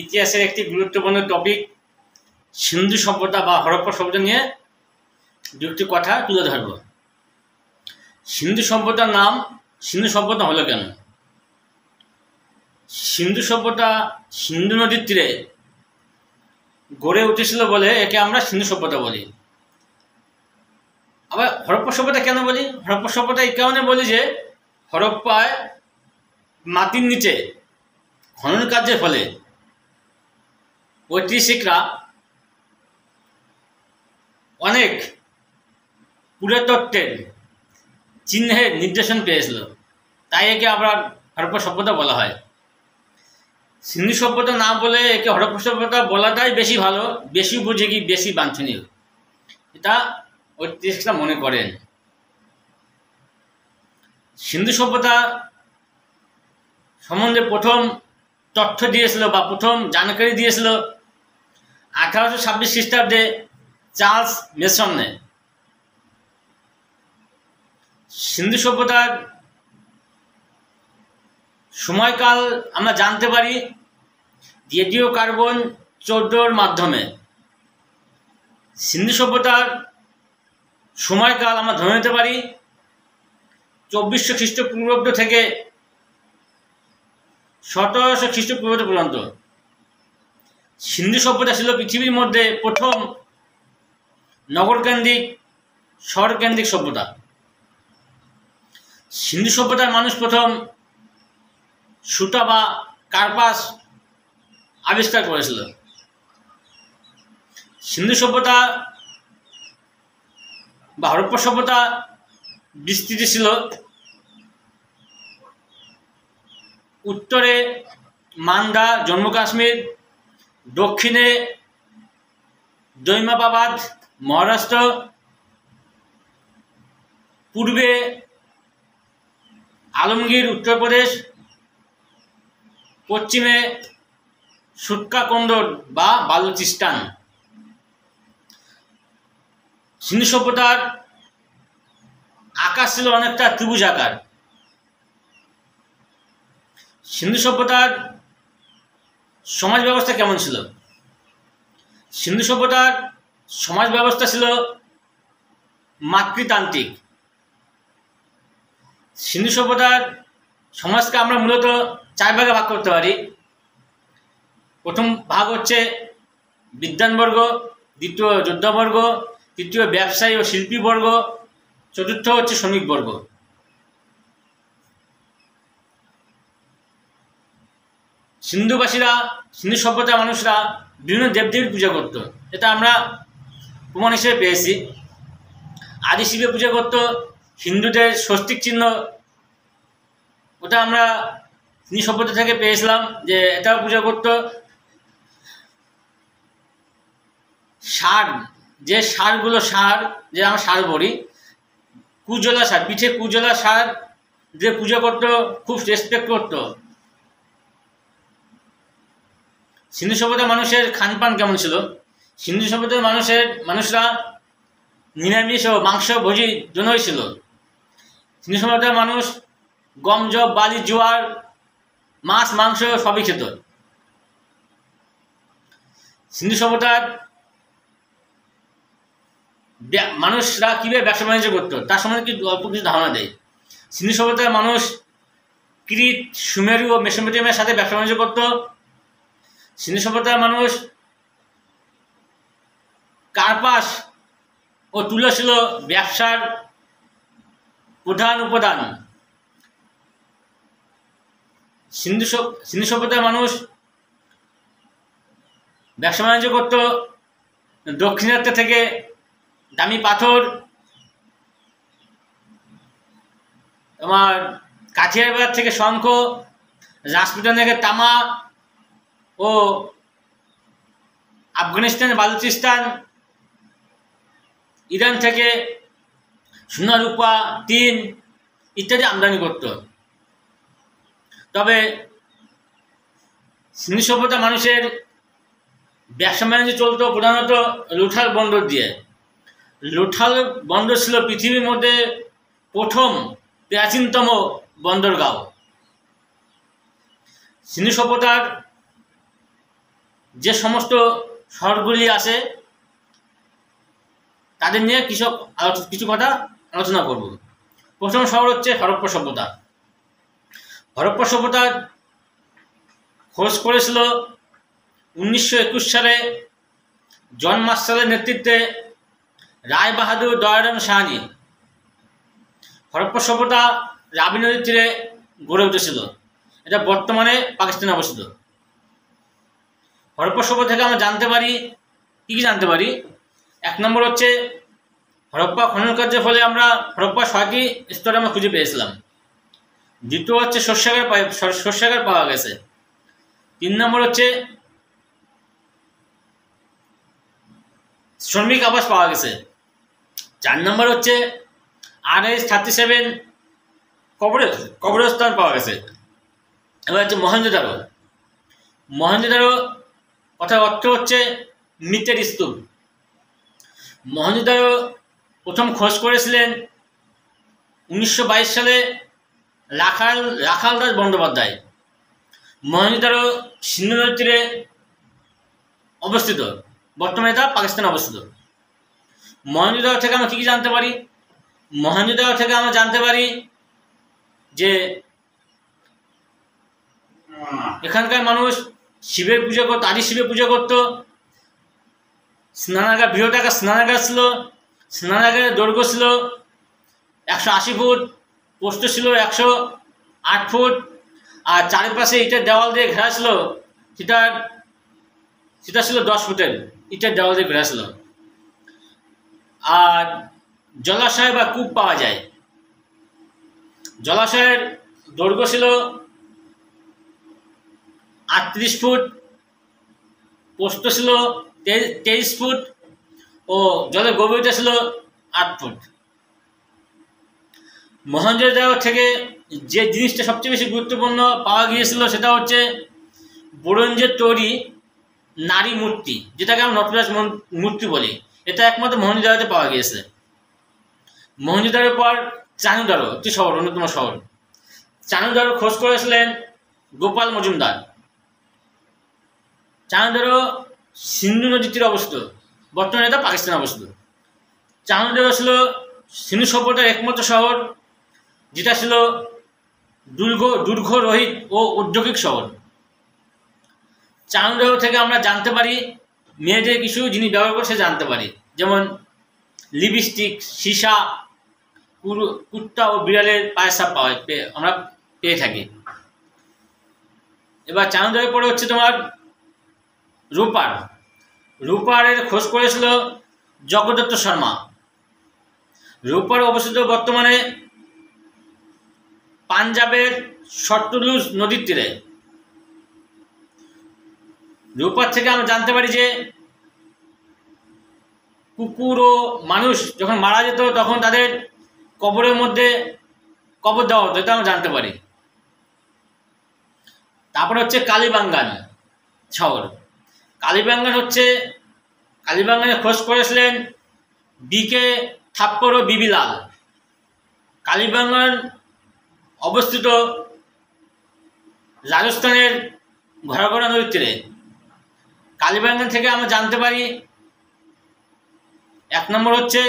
ইতিহাসের একটি গুরুত্বপূর্ণ টপিক সিন্ধু সভ্যতা বা হরপ্পা সভ্যতা নিয়ে দুটি কথা তুলে ধরব। সিন্ধু সভ্যতার নাম সিন্ধু সভ্যতা হলো কেন? সিন্ধু সভ্যতা সিন্ধু নদীর তীরে গড়ে উঠেছিল বলে একে আমরা সিন্ধু সভ্যতা বলি। আবার হরপ্পা সভ্যতা কেন বলি? হরপ্পা সভ্যতা এই কারণে বলি যে হরপ্পায় মাটির নিচে খনন কার্যের ফলে ঐতিহাসিকরা অনেক পুরাতত্ত্বের চিহ্নের নির্দেশন পেয়েছিল, তাই একে আবার হরপ্পা সভ্যতা বলা হয়। সিন্ধু সভ্যতা না বলে একে হরপ্পা সভ্যতা বলাটাই বেশি ভালো, বেশি উপযোগী, বেশি বাঞ্ছনীয়, এটা ঐতিহাসিকরা মনে করেন। সিন্ধু সভ্যতা সম্বন্ধে প্রথম তথ্য দিয়েছিল বা প্রথম জানকারি দিয়েছিল 1826 খ্রিস্টাব্দে চার্লস মেসনে। সিন্ধু সভ্যতার সময়কাল আমরা জানতে পারি রেডিও কার্বন 14 মাধ্যমে। সিন্ধু সভ্যতার সময়কাল আমরা ধরে নিতে পারি 2400 খ্রিস্টপূর্বাব্দ থেকে 1700 খ্রিস্টপূর্বাব্দ পর্যন্ত। সিন্ধু সভ্যতা ছিল পৃথিবীর মধ্যে প্রথম নগরকেন্দ্রিক শহরকেন্দ্রিক সভ্যতা। সিন্ধু সভ্যতার মানুষ প্রথম সুতা বা কার্পাস আবিষ্কার করেছিল। সিন্ধু সভ্যতা বা হরপ্পা সভ্যতা বিস্তৃতি ছিল উত্তরে মান্দা জম্মু কাশ্মীর, দক্ষিণে দৈমাবাদ মহারাষ্ট্র, পূর্বে আলমগীর উত্তরপ্রদেশ, পশ্চিমে সুটকা কন্দর বা বালুচিস্তান। সিন্ধু সভ্যতার আকার ছিল অনেকটা ত্রিভুজ আকার। সিন্ধু সভ্যতার সমাজ ব্যবস্থা কেমন ছিল? সিন্ধু সভ্যতার সমাজ ব্যবস্থা ছিল মাতৃতান্ত্রিক। সিন্ধু সভ্যতার সমাজকে আমরা মূলত 4 ভাগে ভাগ করতে পারি। প্রথম ভাগ হচ্ছে বিদ্বানবর্গ, দ্বিতীয় যোদ্ধাবর্গ, তৃতীয় ব্যবসায়ী ও শিল্পীবর্গ, চতুর্থ হচ্ছে শ্রমিকবর্গ। সিন্ধুবাসীরা, সিন্ধু সভ্যতার মানুষরা বিভিন্ন দেবদেবীর পূজা করত, এটা আমরা প্রমাণ হিসেবে পেয়েছি। আদি শিবে পূজা করত, হিন্দুদের স্বস্তিক চিহ্ন, ওটা আমরা সিন্ধু সভ্যতা থেকে পেয়েছিলাম যে এটাও পূজা করত। ষাঁড়, যে ষাঁড়গুলো ষাঁড়, যে আমরা ষাঁড় বলি, কুজলা ষাঁড়, পিঠে কুজলা ষাঁড় যে পূজা করতো, খুব রেসপেক্ট করতো। সিন্ধু সভ্যতার মানুষের খানপান কেমন ছিল? সিন্ধু সভ্যতার মানুষরা নিরামিষ ও মাংস ভোজী জন্যই ছিল। সিন্ধু সভ্যতার মানুষ গম, জব, বালি, জোয়ার, মাছ, মাংস সবই খেত। সিন্ধু সভ্যতার মানুষরা কীভাবে ব্যবসা বাণিজ্য করতো তার সম্বন্ধে অল্প কিছু ধারণা দেয়। সিন্ধু সভ্যতার মানুষ ক্রিট, সুমেরু ও মেসোপটেমিয়ার সাথে ব্যবসা বাণিজ্য করত। সিন্ধু সভ্যতার মানুষ কার্পাস ও তুলো ছিল ব্যবসার প্রধান উপাদান। সিন্ধু সভ্যতার মানুষ ব্যবসা বাণিজ্য করত দক্ষিণাত্য থেকে দামি পাথর, তোমার কাঠিয়ার বাজার থেকে শঙ্খ, রাজপুতান থেকে তামা ও আফগানিস্তানের বালুচিস্তান, ইরান থেকে সোনা, রূপা, টিন ইত্যাদি আমদানি করত। তবে সিন্ধু সভ্যতা মানুষের ব্যবসা বাণিজ্য চলত প্রধানত লোথাল বন্দর দিয়ে। লোথাল বন্দর ছিল পৃথিবীর মধ্যে প্রথম প্রাচীনতম বন্দরগাঁও। সিন্ধু সভ্যতার যে সমস্ত শহরগুলি আছে তাদের নিয়ে কিছু কথা আলোচনা করব। প্রথম শহর হচ্ছে হরপ্পা সভ্যতা। হরপ্পা সভ্যতার খোঁজ করেছিল 1921 সালে জন মার্শালের নেতৃত্বে রায় বাহাদুর দয়ারাম সাহানি। হরপ্পা সভ্যতা রাবি নদীর তীরে গড়ে উঠেছিল। এটা বর্তমানে পাকিস্তানে অবস্থিত। হরপ্পা সভ্যতা থেকে আমরা জানতে পারি কী জানতে পারি। 1 নম্বর হচ্ছে হরপ্পা খনন কার্যের ফলে আমরা হরপ্পা 6টি স্তরে আমরা খুঁজে পেয়েছিলাম। দ্বিতীয় হচ্ছে শস্যাগার পাওয়া গেছে। 3 নম্বর হচ্ছে শ্রমিক আবাস পাওয়া গেছে। 4 নম্বর হচ্ছে RH-37 কবরস্থান পাওয়া গেছে। এবার হচ্ছে মহেঞ্জোদারো। মহেঞ্জোদারো কথার অর্থ হচ্ছে মৃতের স্তূপ। মহেঞ্জোদারো প্রথম খোঁজ করেছিলেন 1922 সালে রাখাল দাস বন্দ্যোপাধ্যায়। মহেঞ্জোদারো সিন্ধু নদীর তীরে অবস্থিত। বর্তমানে তা পাকিস্তানে অবস্থিত। মহেঞ্জোদারো থেকে আমরা কী জানতে পারি? মহেঞ্জোদারো থেকে আমরা জানতে পারি যে এখানকার মানুষ শিবের পূজা করতো, আদি শিবের পূজা করতো। স্নানাগার, বৃহৎ আকার স্নানাগার ছিল। স্নানাগারের দৈর্ঘ্য ছিল 180 ফুট, প্রস্থ ছিল 108 ফুট, আর চারিপাশে ইটের দেওয়াল দিয়ে ঘেরা ছিল। সেটা ছিল 10 ফুটের ইটের দেওয়াল দিয়ে ঘেরা ছিল। আর জলাশয় বা কূপ পাওয়া যায়। জলাশয়ের দৈর্ঘ্য ছিল 38 ফুট, প্রস্থ ছিল 23 ফুট ও জলের গভীরতা ছিল 8 ফুট। মহেঞ্জোদারো থেকে যে জিনিসটা সবচেয়ে বেশি গুরুত্বপূর্ণ পাওয়া গিয়েছিল সেটা হচ্ছে ব্রোঞ্জের তৈরি নারী মূর্তি, যেটাকে আমরা নটরাজ মূর্তি বলি। এটা একমাত্র মহেঞ্জোদারোতে পাওয়া গিয়েছে। মহেঞ্জোদারোর পর চানুদারো একটি শহর, অন্যতম শহর। চানুদারো খোঁজ করেছিলেন গোপাল মজুমদার। চানুদারো সিন্ধু নদীর তীরে অবস্থিত। বর্তমানে এটা পাকিস্তানে অবস্থিত। চানুদারো ছিল সিন্ধু সভ্যতার একমাত্র শহর, যেটা ছিল দুর্গ রহিত ও ঔদ্যোগিক শহর। চানুদারো থেকে আমরা জানতে পারি মেয়েদের কিছু জিনিস ব্যবহার করে সে জানতে পারি, যেমন লিপস্টিক, সীসা, কুত্তা ও বিড়ালের পায়ের ছাপ আমরা পেয়ে থাকি। এবার চানুদারোর পরে হচ্ছে তোমার রূপার। রূপারের খোঁজ করেছিল জগদত্ত শর্মা। রূপার অবস্থিত বর্তমানে পাঞ্জাবের সটলুজ নদীর তীরে। রূপার থেকে আমরা জানতে পারি যে কুকুর ও মানুষ যখন মারা যেত তখন তাদের কবরের মধ্যে কবর দেওয়া হতো, এটা আমরা জানতে পারি। তারপরে হচ্ছে কালীবাঙ্গান শহর। কালীবাঙ্গানের খোঁজ করেছিলেন BK থাপ্পর ও বিবি লাল। কালীবাঙ্গান অবস্থিত রাজস্থানের ঘরাঘরা নদীর তীরে। কালীবাঙ্গান থেকে আমরা জানতে পারি 1 নম্বর হচ্ছে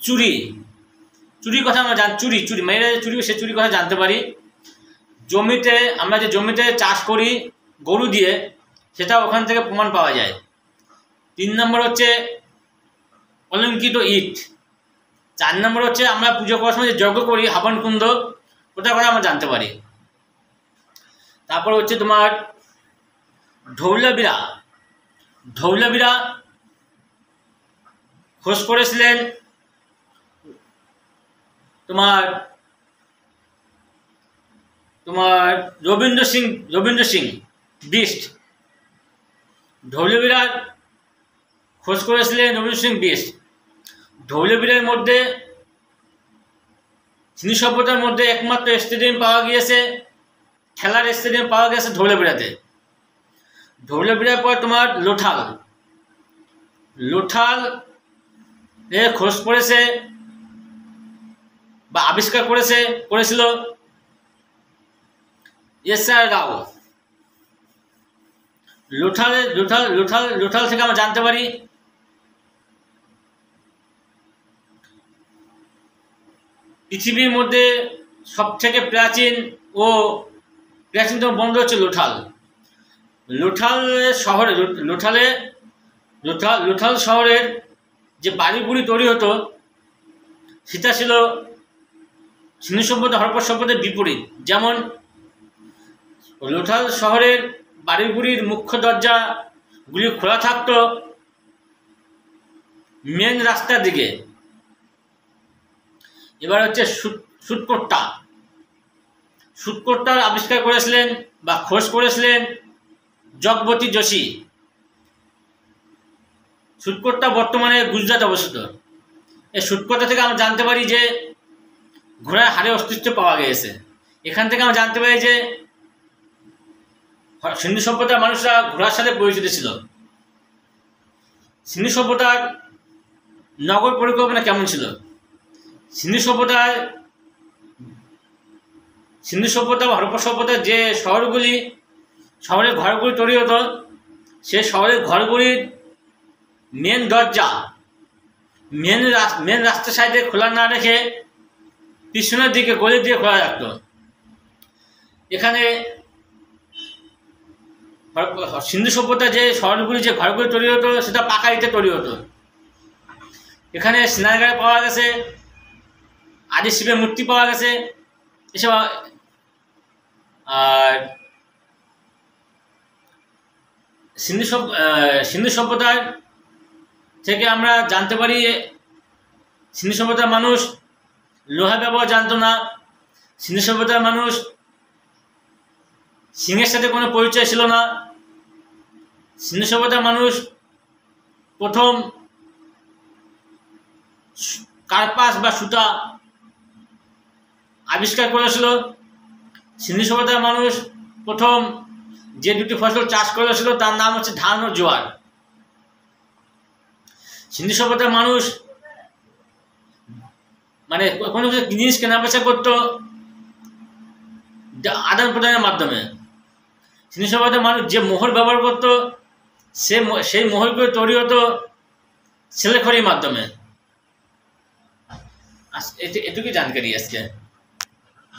চুরির কথা আমরা চুরি মেয়েরা যে চুরি, সে চুরির কথা জানতে পারি। আমরা যে জমিতে চাষ করি গরু দিয়ে, সেটা ওখান থেকে প্রমাণ পাওয়া যায়। 3 নম্বর হচ্ছে অলঙ্কিত ইট। 4 নম্বর হচ্ছে আমরা পুজো করার সময় যে যজ্ঞ করি হাবন কুণ্ড, ওটার কথা আমরা জানতে পারি। তারপর হচ্ছে তোমার ধৌলাবিরা খোঁজ করেছিলেন তোমার রবীন্দ্র সিং বিস্ট। ধৌলাবিরার খোঁজ করেছিলেন রবীন্দ্র সিং বিস্ট। ধৌলাবিরার মধ্যে সিন্ধু সভ্যতার মধ্যে একমাত্র স্টেডিয়াম পাওয়া গিয়েছে, খেলার স্টেডিয়াম পাওয়া গেছে ধৌলাবিরাতে। ধৌলাবিরার পর তোমার লোঠাল এর খোঁজ করেছে বা আবিষ্কার করেছিল SR রাও। লোথাল থেকে আমরা জানতে পারি পৃথিবীর মধ্যে সবথেকে প্রাচীনতম বন্দর হচ্ছে লোথাল শহরের যে বাড়িগুলি তৈরি হতো সেটা ছিল সিন্ধু সভ্যতা হরপ্পা সভ্যতার বিপরীত। যেমন লোথাল শহরের বাড়িগুলির মুখ্য দরজাগুলি খোলা থাকতো মেন রাস্তার দিকে। এবার হচ্ছে সুটকোট্টার আবিষ্কার করেছিলেন বা খোঁজ করেছিলেন জগবতী যোশী। সুটকোট্টা বর্তমানে গুজরাট অবস্থিত। এই সুটকোট্টা থেকে আমরা জানতে পারি যে ঘোড়ার হাড়ের অস্তিত্ব পাওয়া গিয়েছে। এখান থেকে আমরা জানতে পারি যে সিন্ধু সভ্যতার মানুষরা ঘোড়ার সাথে পরিচিত ছিল। সিন্ধু সভ্যতার নগর পরিকল্পনা কেমন ছিল? সিন্ধু সভ্যতা বা হরপ্পা সভ্যতার যে শহরের ঘরগুলি তৈরি হতো, সে শহরের ঘরগুলির মেন দরজা মেন রাস্তার সাইডে খোলা না রেখে পিছনের দিকে গলি দিয়ে খোলা রাখতো। এখানে সিন্ধু সভ্যতা যে শহরগুলি যে ঘরগুলি তৈরি হতো সেটা পাকা ইটে তৈরি হতো। এখানে স্নানাগার পাওয়া গেছে, আদি শিবের মূর্তি পাওয়া গেছে এসব। আর সিন্ধু সভ্যতার থেকে আমরা জানতে পারি সিন্ধু সভ্যতার মানুষ লোহা ব্যবহার জানতো না। সিন্ধু সভ্যতার মানুষ সিংহের সাথে কোনো পরিচয় ছিল না। সিন্ধু সভ্যতার মানুষ প্রথম কার্পাস বা সুতা আবিষ্কার করেছিল। সিন্ধু সভ্যতার মানুষ প্রথম যে দুটি ফসল চাষ করেছিল তার নাম হচ্ছে ধান ও জোয়ার। সিন্ধু সভ্যতার মানুষ মানে কোনো জিনিস কেনা বেচা করতো আদান প্রদানের মাধ্যমে। সিন্ধু সভ্যতার মানুষ যে মোহর ব্যবহার করতো সেই মোহরগুলো তৈরি হতো ছেলেখড়ির মাধ্যমে। এটুকুই জানকারি আজকে।